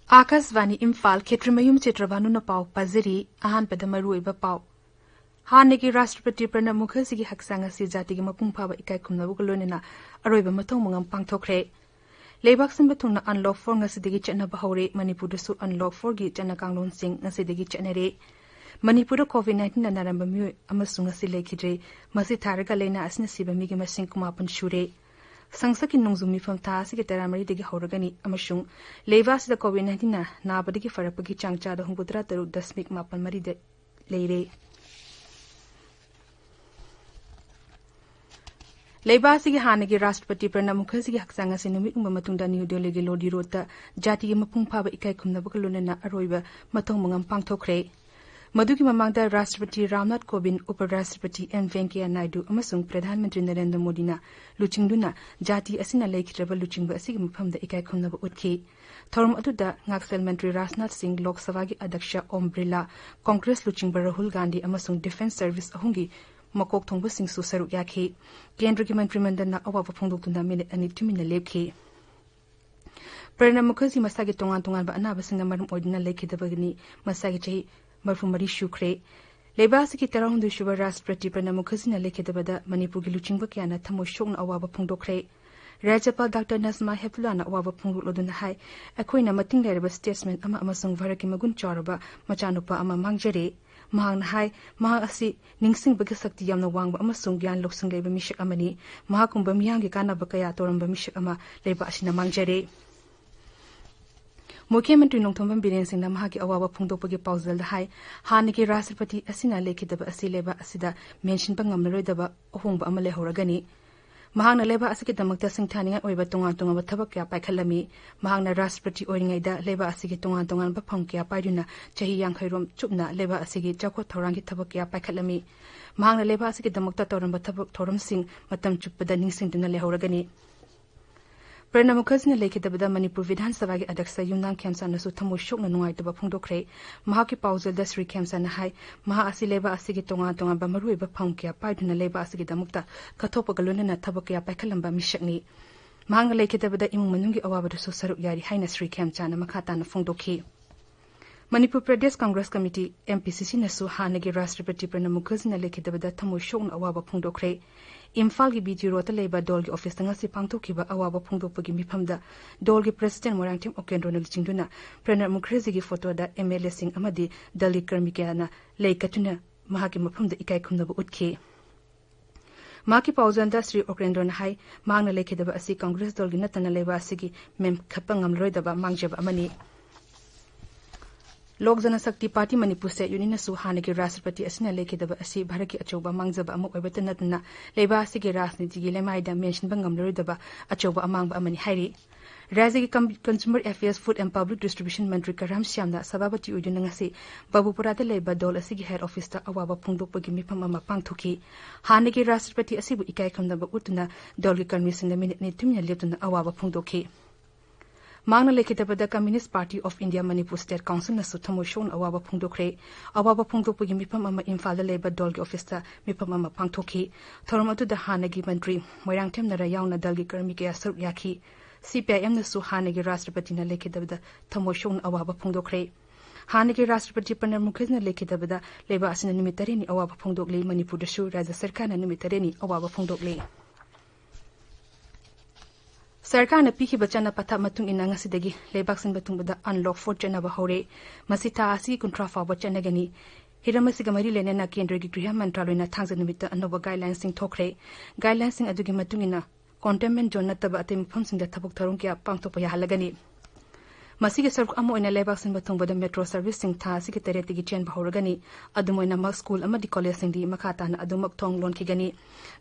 आकाशवाणी इम्फाल क्षेत्रमयुम चित्रभानु न पाव पाजरी अहानपद मरुइबा पाव हानगी राष्ट्रपति प्रणब मुखर्जी हक्सांग असि जातिगी मपुंग फाबा इकाई खुमनबुग लोनेना अरोइबा मथौ मंगम पांगथोखरे लेबाक सिंबा थुंगना अनलॉक 4 ngasiदगी चनबा हौरे मणिपुरदसु अनलॉक 4 गी चना कांगलोन सिंग ngasiदगी चनरे मणिपुर कोविड-19 ना नारंब मिउ अमसु ngasi लेखिद्रे मसि थारगा लेना असना सिबा मिगी मसिंग कुमापन शुरे संसद की नोंजुम मिफम था से तरामरी दिगी हौरगनी अमसुंग लेबास द कोविड-19 ना नाबदगी फरपगी चांगचा द हुंबुद्रा तरु दशमिक मापन मरी दे लेरे लेबासी की हानगी राष्ट्रपति प्रणब मुखर्जी की हक्सांग से नुमित मतुंग न्यू दिल्ली की लोडी रोड जाति की मपुंग फाब इकाई खुमनबक लोनेना अरोइबा मथौ मंगम पांगथोखरे मधुकी ममांगदा राष्ट्रपति रामनाथ कोविंद उपराष्ट्रपति एम वेंकैया नायडू अमसुंग प्रधानमंत्री नरेंद्र मोदी ना लुचिंगदुना जाति असिना लेखिरबा लुचिंगबा असिगी मफमदा इकाई खुमनबा उतखी थौरम अदुदा ngaksel मंत्री राजनाथ सिंह लोकसभा की अध्यक्ष ओम बिरला कांग्रेस लुचिंगबा राहुल गांधी अमसुंग डिफेंस सर्विस अहुंगी मकोक थोंबा सिंगसु सरुक याखी केंद्र की मंत्रिमंडल अवाबा फोंदोक्तुना मिनिट अनि तुमिना लेखी प्रणब मुखर्जी मसागी तोंगान तोंगान अनाबसिंग मरम ओइदना लेखिदबगनी मसागी चही मरफुमरी शुक्रे लेबास की तरह शुभ राष्ट्रपति प्रणब मुखर्जी लेखिदबदा मणिपुर की लुचिंग क्या थमो शोकन अवाब फोंदोखरे राज्यपाल डॉक्टर नजमा हेपलाना अवाब फोंदोक्लोदुना हाय अखोइना मतिंग लेरबा स्टेटमेंट अमा अमसुंग भारत की मगुन चौरबा मचानुपा अमा मांगजरे महांगना हाय महांग असि निंगसिंगबगी शक्ति यामना वांगबा अमसुंग ज्ञान लौसंग लेबा मिशक अमनी महाकुंभ मियांगी कानाबा कया तोरंबा मिशक अमा लेबा असिना मांगजरे मुख्यमंत्री नोंथोंबम बिरेन सिंह महाकी अवाबा फोंदोकपगी पाउजल हाय हानगी राष्ट्रपति असिना लेखिदबा असि लेबा असिदा मेंशनबा ngamnaroidaba अहोंबा अमा लेहौरगनी महांगना लेबा असि दमकता सिंथानिंगा ओइबा तोंगान तोंगाबा थबक क्या पाइखलमी महांगना राष्ट्रपति ओइरिंगैदा लेबा असि तोंगान तोंगान बा फम क्या पाइदुना चही यांखैरोम चुपना लेबा असि चौखो थौरांगी थबक क्या पाइखलमी महांगना लेबा असि दमकता तौरंबा थबक थौरमसिंग मतम चुपदा निंगसिंगदुना लेहौरगनी प्रणब मुखर्जी लेखिदबदा मणिपुर विधानसभा के अध्यक्ष युमनाम खेमसानसु थमो शोकना नुंगाइतबा फोंदोखरे महाकी पाउजलदा श्री खेमसाना हाय महा असि लेबा असि तोंगा तोंगा मरुइबा फम क्या पाइदुना लेबा असि दमुक्ता कथोपगा लोनना थबक क्या पाइखलंबा मिशकनी महांग लेखिदबदा इमुंग मनुंगी अवाबदसु सरुक यारी हाइना श्री खेमचाना मखाताना फोंदोखी मणिपुर प्रदेश कांग्रेस कमिटी एमपीसीसी नसु हानगी राष्ट्रपति प्रणब मुखर्जी लेखिदबदा थमो शोकना अवाबा फोंदोखरे इम्फाल की बीजी रोड लेबा डोल की ऑफिस तंगसी पांगथोखिबा अवाबा फोंदोकपगी मिफमदा डोल की प्रेसिडेंट मोरांगथिम ओकेंड्रो लुचिंगदुना प्रणब मुखर्जी की फोटोदा एमएलए सिंह अमदी दलित कर्मी कयाना लेकतुना महाकी मफमदा इकाई खुमनबा उतखी माकी पाउजंदा श्री ओकेंड्रोना हाय मांगना लेखिदबा असि कांग्रेस दल की नतना लेबा असिगी मेम खप्पा ngamloidaba मांगजबा अमनी लोक जनशक्ति पार्टी मणिपुर से यूनियन सुहाने के राष्ट्रपति असना लेखिदबा असि भारत की अचौबा मांगजबा अमु ओइबत नतना लेबा असि के राजनीति की लेमाइदा मेंशन बंगमलोइदबा अचौबा अमांगबा अमनि हाइरी राज्य के consumer affairs food and public distribution मंत्री करम श्यामना सभापति ओइदुना ngasi बाबुपुरादा लेबा दल असि की हेड ऑफिस ता अवाबा फोंदोकपगी मिफम अमा पांगथुकी हाने के राष्ट्रपति असि बु इकाई खमदबा उतुना दल के कर्मीसिंग मिनिट नि तुमिना लेतुना अवाबा फोंदोकी मांगना लेखिदबदा communist party of India Manipur state council नसु थमो शोन अवाबा फोंदोखरे अवाबा फोंदोकपगी मिफम अमा इम्फाल लेबा दल के ऑफिस ता मिफम अमा पांगथोखी थोरम अदुदा हानगी मंत्री मोइरांगथेम नरा यावना दल की कर्मी के सरुक याखी सीपीआईएम नसु हानगी राष्ट्रपति न लेखिदबदा थमो शोन अवाबा फोंदोखरे हानगी राष्ट्रपति प्रणब मुखर्जी न लेखिदबदा लेबा असिना निमित तरेनी अवाबा फोंदोकले मणिपुर दसु राज्य सरकार न निमित तरेनी अवाबा फोंदोकले सरकार ने पीखी बचना पथा मतुंग इना ngasiदगी लेबाक सिंग बतुंगबदा अनलॉक 4 चनबा हौरे मसिता आसी कुंट्रा फाव चनगनी हिरमसिग मरी लेनेना केंद्र की गृह मंत्रालयना थांग निमित अनोबा गाइडलाइंस सिंग थोखरे गाइडलाइंस सिंग अदुगी मतुंग इना कंटेनमेंट जोन नतबा अते मफम सिंग द थबक थरुंग क्या पांगतो पया हलगनी मसिगे सरक अमो इना लेबाक सिंग बतुंगबदा मेट्रो सर्विस सिंग था सिगे तेरेतिगी चेन बहौरगनी अदुमोइना म स्कूल अमदी कॉलेज सिंग दी मखाताना अदुमक थोंग लोन खिगनी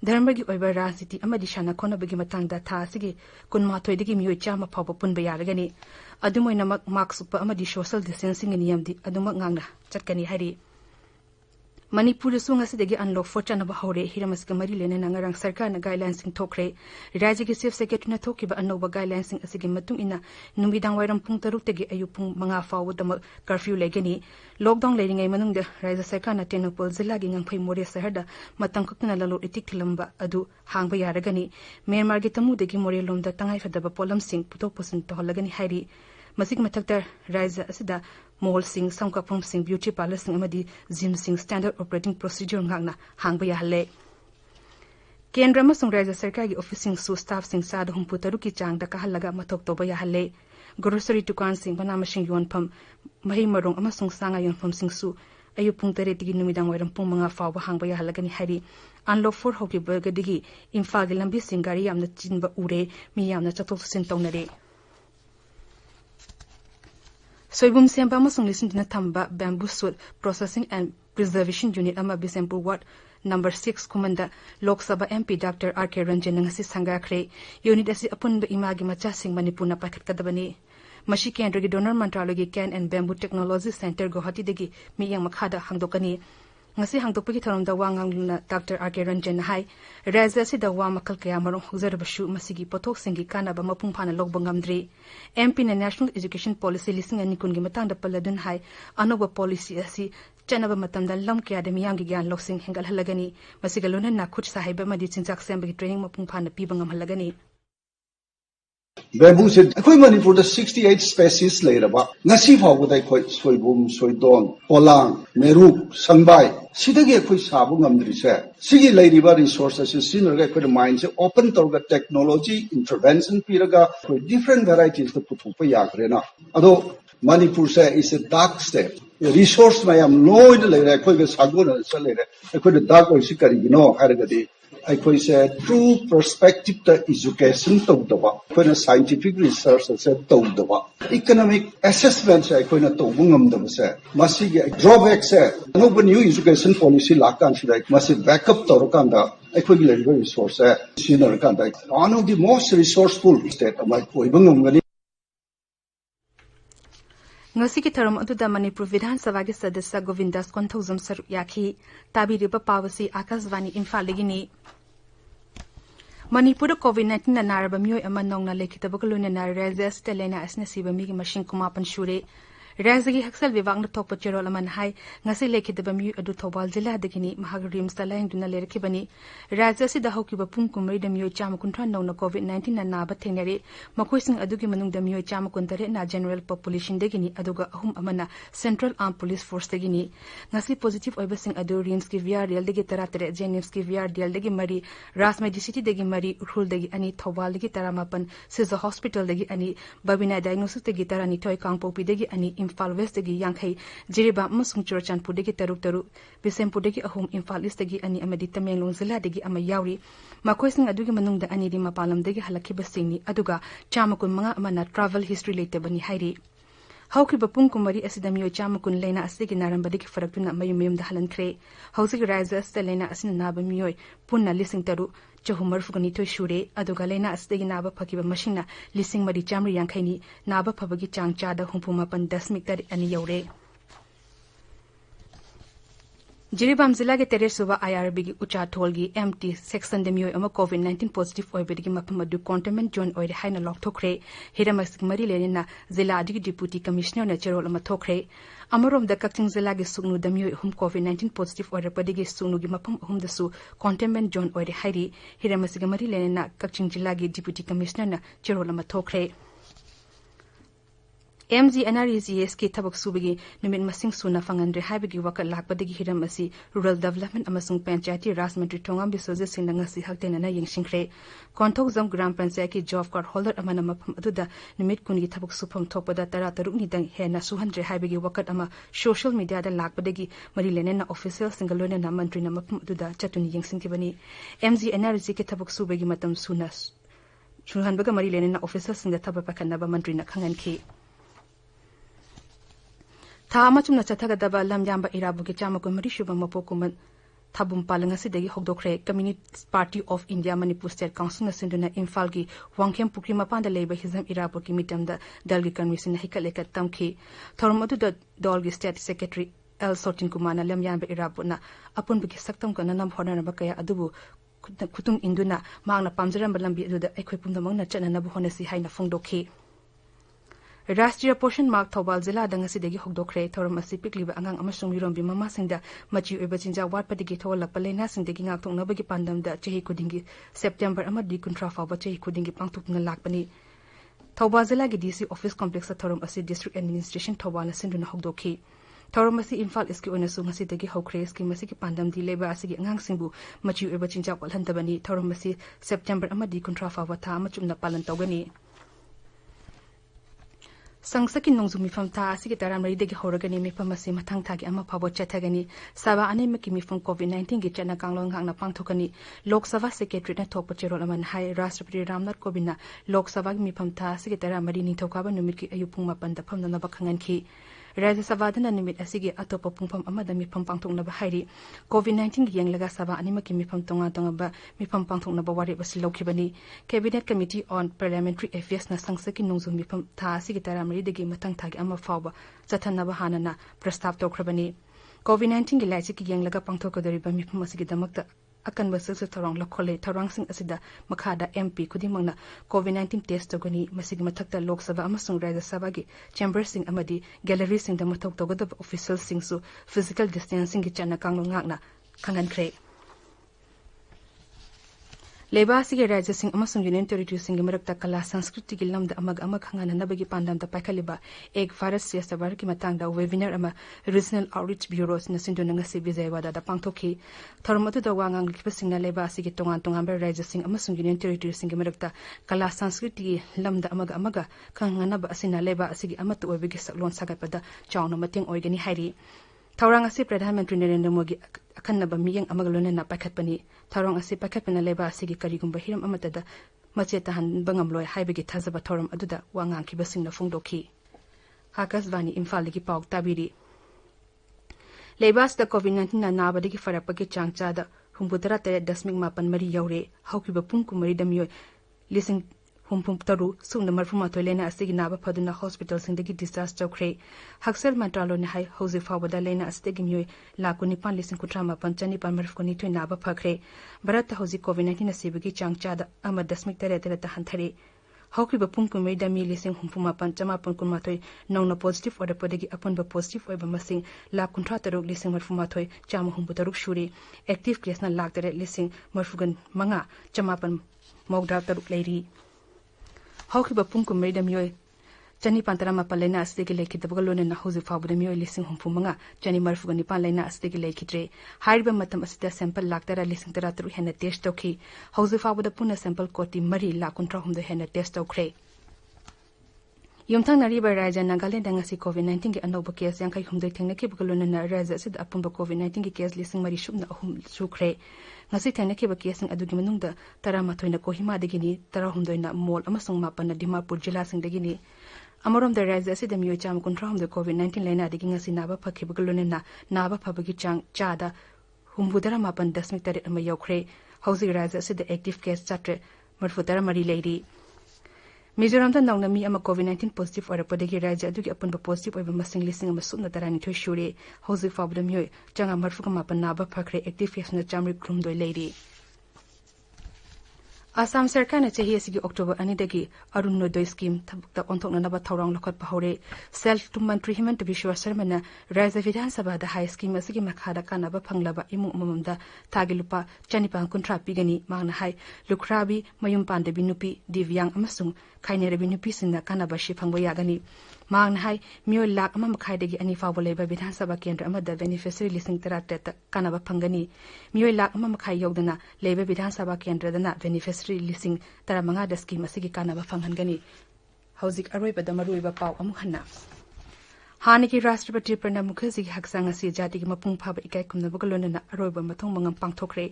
धर्मगी ओइबा राजनीति अमदी शाना खोनबगी मतंगदा था सिगे कुनमाथोइदगी मियोइ चामा फाव पुनबा यारगनी अदुमोइना मार्क्स उप अमदी सोशल डिस्टेंसिंग नियमदी अदुमक ngang चटकनी हारी मणिपुर सुंगसिदगी अनलॉक 4 चनबा हौरे हिरमसिग मरी लेने नंगरंग सरकार न गाइडलाइंस सिंग थोखरे राज्य के चीफ सेक्रेटरी न थोखिबा अनोबा गाइडलाइंस सिंग असिगी मतुंग इना नुमिदांग वाइरम पुंग 3 तगी अयु पुंग 5 फाव दम कर्फ्यू लेगनी लॉकडाउन लेरिंगै मनुंग राज्य सरकार न टेनोपल जिला की ngangphai मोरे शहर दा मतंग कतना ललो इतिक थिलंबा अदु हांगबा यारगनी म्यांमार की तमुदगी मोरे लोमदा तंगाई फदबा पोलम सिंग पुतो पुसिन तोहलगनी हाइरी masik mathakta raisa asida mall sing samkapum sing beauty parlor sing amadi gym sing standard operating procedure ngakna hangba ya halle Kendra amasung raja sarkar gi officing su staff sing sad humpu taruki chang da kahalaga mathok toba ya halle grocery dukan sing bana machine yonpham mahi marong amasung sanga yonpham sing su ayu pung tare tigi numidang wairam pung manga fawba hangba ya halagani hari unlock for hoki burgadigi Imphal gi lambi sing gari yamna chinba ure mi yamna chatok sin tongnare Soibum semba amasung lisin dina thamba bamboo suit processing and preservation unit ama Bisempur ward Number 6 Kumanda Lok Sabha MP Dr. R.K. Ranjan ngasi sangakre unit asi apun ba imagi macha sing Manipur na pakat kadabani mashi kendra gi donor mantralo gi can and bamboo technology center Guwahati degi miyang makhada hangdokani ngasi hangdokpagi tharamda wangang na Dr. R.K. Ranjan hai raza si da wa makal kaya marong hugzar bashu masigi pothok singi kana ba mapung phana lokba ngamdri MP na National Education Policy lising ani kun gi matang da paladun hai anoba policy asi Chanaba matamda lam kaya de miyang gi gyan loksing hengal halagani masigalona na khut sahiba madi chinchak sembagi training mapung phana pibangam halagani Bamboo said, "Akoi Manipur the 68 species later ba ngasi phawda dai khoi soibum soidon polang meru sangbai sidagi akoi sabu ngamdri se sigi lairiba resources sinurga akoi mind se open torga technology intervention piraga khoi different varieties the puthukpa yagrena ado Manipur se is a dark state resource mayam loid laira akoi ga sagona se laira akoi the dark oi sikari gino haragadi I said true perspective to education to the scientific research said to the economic assessment I to bungam the say must drawback say no new education policy lakan should like must backup to Rokanda equivalent resource sooner one of the most resourceful state of my bungam ngasi ki tharam aduda Manipur Vidhan Sabha gi sadasya Govindas Konthozam Saru yakhi tabiriba pawasi Akashvani Imphal legini Manipur COVID-19 na naraba miyoi ama nongna lekhitaba kaluna na raja stelena asna siba mi gi machine kumapan shure raja gi haksal vivag na thokpa cherol aman hai ngasi lekhitaba mi adu Thobal jila dagini mahag rims talaing duna lerekhibani raja si da hokiba pung kumri da miyoi chama kunthra nongna COVID-19 na naba thengnare makoi sing adugi manung da miyoi chama kuntare na general population dagini aduga ahum amana Central Armed Police Force dagini ngasi positive oiba sing adu rims ki VRDL dagi taratare Jenims ki VRDL dagi mari Rasmedi City dagi mari Urhul dagi ani Thobal dagi taramapan Siza Hospital dagi ani Babina Diagnosis dagi tarani Toy Kangpopi dagi ani Imphal West dagi Yankhai Jiriba Masung Churchanpur dagi taruk Bisempur dagi ahum Imphal East dagi ani amadi Tamenglong Zilla dagi ama yauri makoi sing adugi manung da ani di mapalam dagi halakiba singni aduga chamakun mga amana travel history lete bani hairi hauki bapung kumari asida miyo chamakun leina asigi naramba dagi faraktuna mayum da halankre hausig raza asta leina asina naba miyo punna lising taru chahumar fugani to shure aduga leina asigi naba phakiba mashina lising mari chamri yankhaini naba phabagi chang chada humpuma pan 10 tar ani yaure Jiribam Zilla ke tere suba IRB gi ucha tholgi MT section de miyo ama COVID-19 positive oibedi mapamadu containment zone oire haina lok thokre hiramasik mari lenina Zilla adi deputy commissioner na cherol ama thokre amarom da Kakching Zilla ge sugnu da miyo hum COVID-19 positive oire padi ge sugnu gi mapam hum da su containment zone oire hairi hiramasik mari lenina Kakching Zilla ge deputy commissioner na cherol ama thokre MG NREGS ki thabak subigi numin masing suna fangandre haibigi wakal lakpadagi hiram asi rural development amasung panchayati ras mantri thongam bisoje sinanga si haktena na yingshingkre konthok jam gram panchayat ki job card holder amana mapam aduda numit kungi thabak supam thokpada tara taruk ni dang hena suhandre haibigi wakat ama social media da lakpadagi mari lenena official singalone na mantri na mapam aduda chatuni yingshingkibani MG NREG ki thabak subigi matam sunas suhanbaga mari lenena official singa thabak pakhanaba mantri na khanganki Thama chumna chathagadaba lamjamba irabugi chamaku marishuba mapokuman thabum palanga sidagi hogdokre Communist Party of India Manipur State Council na sinduna Imphal gi wangkhem pukri mapanda leiba hizam irabugi mitamda dalgi convention hikaleka tamki thormadu da dolgi state secretary L Sotin Kumana lamjamba irabuna apunbugi saktam kana nam honana bakaya adubu kutung induna mangna pamjaramba lambi aduda ekhoi pumdamang na chana nabu honasi haina fongdokhi Rashtriya Poshan Mark Thobal Zilla dangasidagi hogdokre thoram asi pikliba angang amasung yurombi mama singda machi oiba jinja watpadigi thawala palena singdagi ngaktongnabagi pandamda chehi kudingi September amadi kuntra fawba chehi kudingi pangtukna lakpani Thoubal जिलागी DC office complex थौरम असी district administration Thoubal सिंधुना हौदोखी थौरम असी Imphal east की ओनसु ngasiदगी हौख्रे scheme असी की पांडमदी लेबा असी की अंगांगसिंगबु मचिउ एबा चिंजाक वलहंदबनी थौरम असी सेप्टेम्बर अमदी कुंट्रा फावा था अमचुमना पालन तौगनी संसकी नोंजु मिफम था असी की तरामरीदगी हौरगनी मिफम असी मथांग थागी अमा फाबो चथगनी सभा अनेमकी मिफम कोविड-19 की चना कांगलोंग हांगना पांगथोकनी लोकसभा सेक्रेटरी ने थोप चेरोल अमन हाय राष्ट्रपति रामनाथ कोविंद लोकसभा की मिफम था असी की तरामरी निथौकाबा नुमित की अयु पुंग मापन द फमना बखंगनखी राज्य सभा निमित असिगे अतोप पुंफम अमद मिफम पांगथोकनबा हायरी कोविड-19 की यंगलगा सभा अनेमकी मिफम तोंगा तोंगा मिफम पांगथोकनबा वारे बसी लौखिबनी cabinet committee on parliamentary affairs ना संसकी नोंजु मिफम था असिगे तरामरीदगी मथंग थागी अमा फावबा चथनबा हानना प्रस्ताव तौखरबनी कोविड-19 की लाइसी की यंगलगा पांगथोकदरिबा मिफम असिगे दमकता अकनबा ससु थौरांग लखोले थौरांगसिंग असिदा मखादा एमपी खुदिमंगना कोविड-19 टेस्ट तौगनी मसिग मथक्ता लोकसभा अमसुंग राज्य सभा की चैम्बरसिंग अमदी गैलरीसिंग द मथौक तौगदब ऑफिशियलसिंग सु फिजिकल डिस्टेंसिंग की चना कांगलोंगाकना खंगनख्रे लेबासी के राज्य सिंह अमसुंग यूनियन टेरिटरी सिंह मरक्ता कला संस्कृति की लमद अमग अमग खंगाननबगी पांडम द पाइखलिबा एक भारत श्रेष्ठ भारत की मतंगदा वेबिनार अमा रीजनल आउटरीच ब्यूरो न सिंधुनंगसी विजयवाड़ा द पांगथोखी थौरम अदुदा वांगांग लिखबसिंगना लेबासी के तोंगान तोंगांबा राज्य सिंह अमसुंग यूनियन टेरिटरी सिंह मरक्ता कला संस्कृति की लमद अमग अमग खंगानब असिना लेबा असिगी अमत ओइबगी सकलोन सागतपदा चावना मतेंग ओइगनी हाइरी थौरांग असी प्रधानमंत्री नरेंद्र मोदी अखन्नबा मियंग अमग लोनना पाखतपनी थौरांग असी पाखतपना लेबा असिगी करिगुंबा हिरम अमतदा मचे तहनबा ngamloi हाइबगी थाजबा थौरम अदुदा वांगांखिबसिंगना फोंदोखी आकाशवाणी इम्फाल की पाउ ताबिरी लेबास द कोविड-19 ना नाबदगी फरकपगी चांगचादा 63.8 यौरे हौकिबा पुंग कुमरी दमियो लिसिंग हुमफुम तरु सुंग मरफुमाथोय लेना असिगी नाबा फदुना हॉस्पिटल सिंदगी डिस्चार्ज तौखरे हक्सल मंत्रालय ने हाई हौजे फावदा लेना अस्तेगी मियोय लाकु निपान लिसिंग कुट्रा मापन चनिपान मरफुनी थोय नाबा फखरे भारत हौजी कोविड-19 सिबगी चांगचादा अमा दशमिक तरे तरे तहंथरे हौकिबा पुंग कुमरी दमी लिसिंग हुमफुमापन चमापन कुनमाथोय नौना पॉजिटिव ऑर्डरपदगी अपनबा पॉजिटिव ओइबा मसिंग लाख कुंट्रा तरुक लिसिंग मरफुमाथोय चाम हुमबु तरुक शुरे एक्टिव केस ना लाख तरे लिसिंग मरफुगन मंगा चमापन मौगदा तरुक लेरी हौकिबा पुंग कुमरी मियोय चनी पांतरा मापन लेना अस्तेगी लेखिदबगा लोनना हौजे फावबदा मियोय लिसिंग हुमफु मंगा चनी मरफुगा निपान लेना अस्तेगी लेखिद्रे हाइरबा मतम असिदा सैंपल लाख तरा लिसिंग तरा तरु हेना टेस्ट तौखी हौजे फावबदा पुना सैंपल कोटी मरी लाख कुंट्रा हुमदो हेना टेस्ट तौखरे युमथांग नरीबा राज्य नागालैंड ngasi कोविड-19 की अनौबा केस यांखै हुमदो थेंगनखिबगा लोनना राज्य असिदा अपुंबा कोविड-19 की केस लिसिंग मरी सुबना अहुम सुखरे ngasi थेंगनखिबा केसिंग अदुगी मनुंगदा तरामाथोयना कोहिमादगिनी तराहुमदोयना मोल अमसुंग मापन दिमापुर जिला सिंगदगिनी अमरोम द राज्य असिदा मियोय चाम कुंट्राहुमदो कोविड-19 लेना दिगी ngasi नाबा फखिबगा लोनना नाबा फबगी चांग चादा हुमबुदरा मापन दशमिक तरे अमा यौखरे हौजी राज्य असिदा एक्टिव केस चात्रे मरफुतरा मरी लेरी मिजोराम दा नौना मी अमा कोविड-19 पॉजिटिव औरपदगी राज्य अदुगी अपुनबा पॉजिटिव ओइबा मसिंग लिसिंग अमा सुना तरानिथोय शुरे हौजी फावदा मियोय चांगा मरफुगा मापन नाबा फखरे एक्टिव केस ना चामरि ग्रुमदोय लेरी आसाम सरकार ने चाहिए सिगी October अनिदगी Arunoday scheme थबक्ता ओंथोकननबा थौरांग लखतपा हौरे self to मंत्री हिमंत बिश्वा शर्मा राज्य विधानसभा दा हाई स्कीम असिगी मखादा कानबा फंगलबा इमु मममदा थागी लुपा चनिपां कुंट्रा पिगनी मांगना हाई लुखराबी मयुम पांडबी नुपी दिव्यांग अमसुंग खाइनेरबी नुपी सिंना कानबा शि फंगबा यागनी मांगना हाई मियोय लाख अमा मखाइदगी अनि फावबो लेबा विधानसभा केंद्र अमदा बेनिफिशियरी लिसिंग तराटेत कानबा फंगनी मियोय लाख अमा मखाइ यौदना लेबा विधानसभा केंद्र दना बेनिफिशियरी लिसिंग तरामंगा द स्कीम असिगी कानबा फंगनगनी हौजिक अरोइबदा मरुइबा पाउ अमुक हन्ना हानिकी राष्ट्रपति प्रणब मुखर्जी की हकसांग असि जाति की मपुंग फाबा इकाई कुमनबगा लोनना अरोइबा मथोंग मंगम पांगथोखरे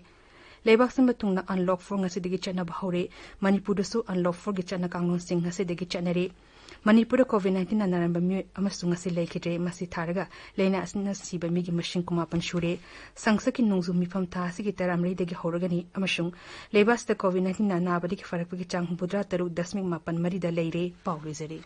लेबाक सिमतुंगना अनलॉक 4 ngasi चनबा हौरे मणिपुरदसु अनलॉक 4 गी चना कांगलोन सिंग ngasi चनरे मणिपुर कोविड-19 ना नारंबा मियोय अमसुंग ngasi लेखिद्रे मसि थारगा लेना असना सिबा मिगी मशिंग कुमापन शुरे संसकी नोंजु मिफम था सिगी तरामरी देगी हौरगनी अमसुंग लेबास द कोविड-19 ना नाबदगी फरकपगी चांग 73.8 मरी द लेरे पाउरिजरे